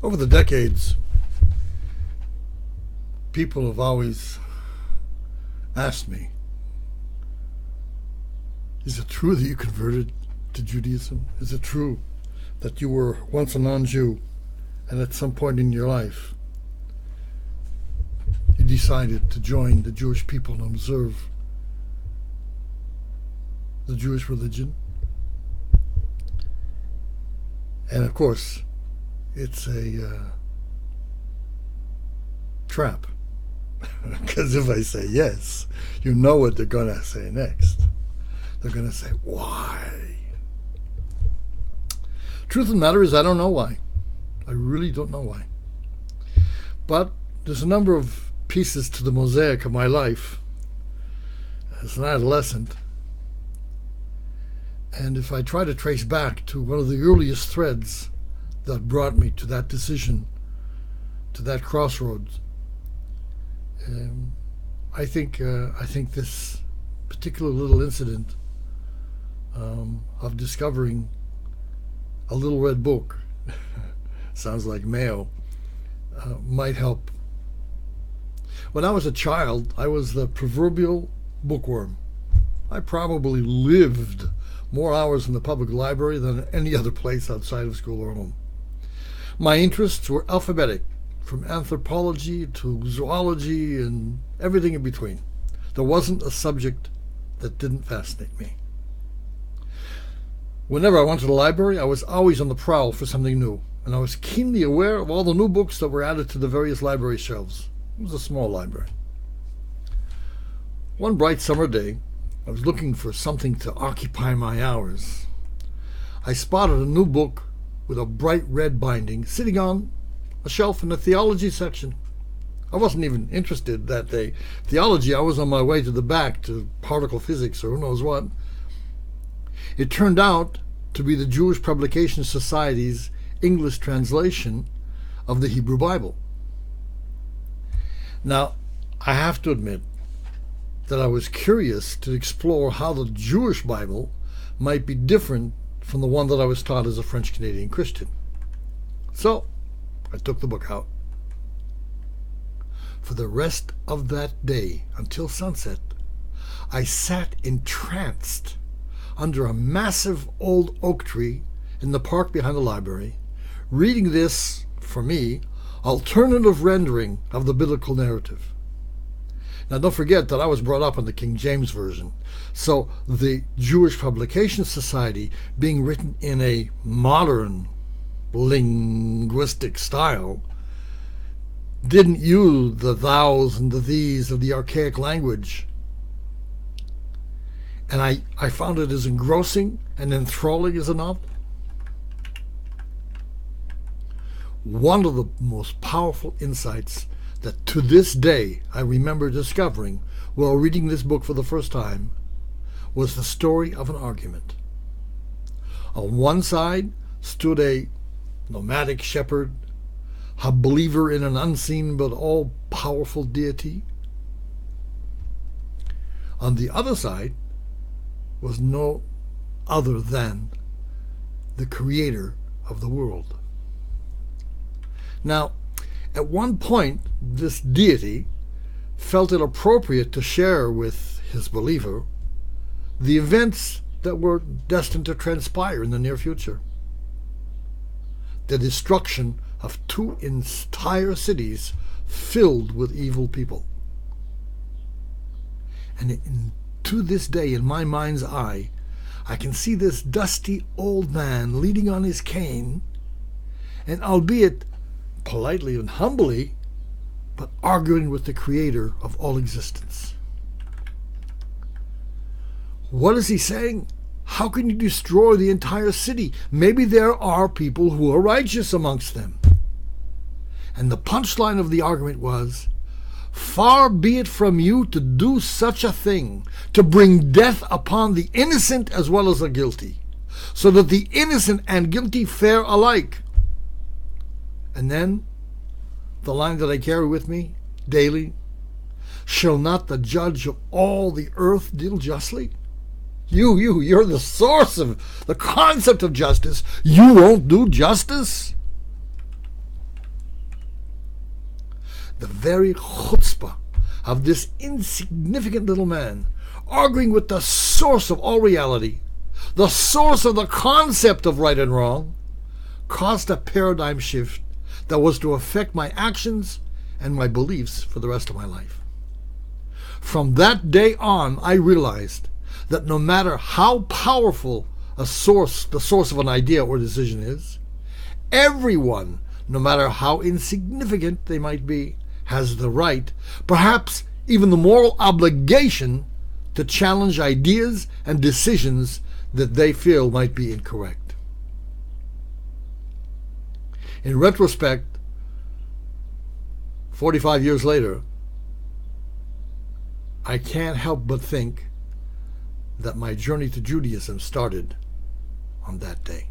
Over the decades, people have always asked me, is it true that you converted to Judaism? Is it true that you were once a non-Jew and at some point in your life you decided to join the Jewish people and observe the Jewish religion? And of course, it's a trap. Because if I say yes, you know what they're going to say next. They're going to say, why? Truth of the matter is, I don't know why. I really don't know why. But there's a number of pieces to the mosaic of my life as an adolescent. And if I try to trace back to one of the earliest threads that brought me to that decision, to that crossroads, I think this particular little incident of discovering a little red book, sounds like mayo, might help. When I was a child, I was the proverbial bookworm. I probably lived more hours in the public library than any other place outside of school or home. My interests were alphabetic, from anthropology to zoology and everything in between. There wasn't a subject that didn't fascinate me. Whenever I went to the library, I was always on the prowl for something new, and I was keenly aware of all the new books that were added to the various library shelves. It was a small library. One bright summer day, I was looking for something to occupy my hours. I spotted a new book with a bright red binding sitting on a shelf in the theology section. I wasn't even interested that day. Theology, I was on my way to the back to particle physics or who knows what. It turned out to be the Jewish Publication Society's English translation of the Hebrew Bible. Now, I have to admit that I was curious to explore how the Jewish Bible might be different from the one that I was taught as a French-Canadian Christian. So, I took the book out. For the rest of that day, until sunset, I sat entranced under a massive old oak tree in the park behind the library, reading this, for me, alternative rendering of the biblical narrative. Now, don't forget that I was brought up in the King James Version, so the Jewish Publication Society, being written in a modern linguistic style, didn't use the thous and the these of the archaic language. And I found it as engrossing and enthralling as a novel. One of the most powerful insights that to this day I remember discovering while reading this book for the first time was the story of an argument. On one side stood a nomadic shepherd, a believer in an unseen but all-powerful deity. On the other side was no other than the creator of the world. Now, at one point, this deity felt it appropriate to share with his believer the events that were destined to transpire in the near future. The destruction of 2 entire cities filled with evil people. And to this day, in my mind's eye, I can see this dusty old man leaning on his cane, and albeit politely and humbly, but arguing with the creator of all existence. What is he saying? How can you destroy the entire city? Maybe there are people who are righteous amongst them. And the punchline of the argument was, far be it from you to do such a thing, to bring death upon the innocent as well as the guilty, so that the innocent and guilty fare alike. And then, the line that I carry with me daily, shall not the judge of all the earth deal justly? You're the source of the concept of justice. You won't do justice? The very chutzpah of this insignificant little man, arguing with the source of all reality, the source of the concept of right and wrong, caused a paradigm shift that was to affect my actions and my beliefs for the rest of my life. From that day on, I realized that no matter how powerful the source of an idea or decision is, everyone, no matter how insignificant they might be, has the right, perhaps even the moral obligation, to challenge ideas and decisions that they feel might be incorrect. In retrospect, 45 years later, I can't help but think that my journey to Judaism started on that day.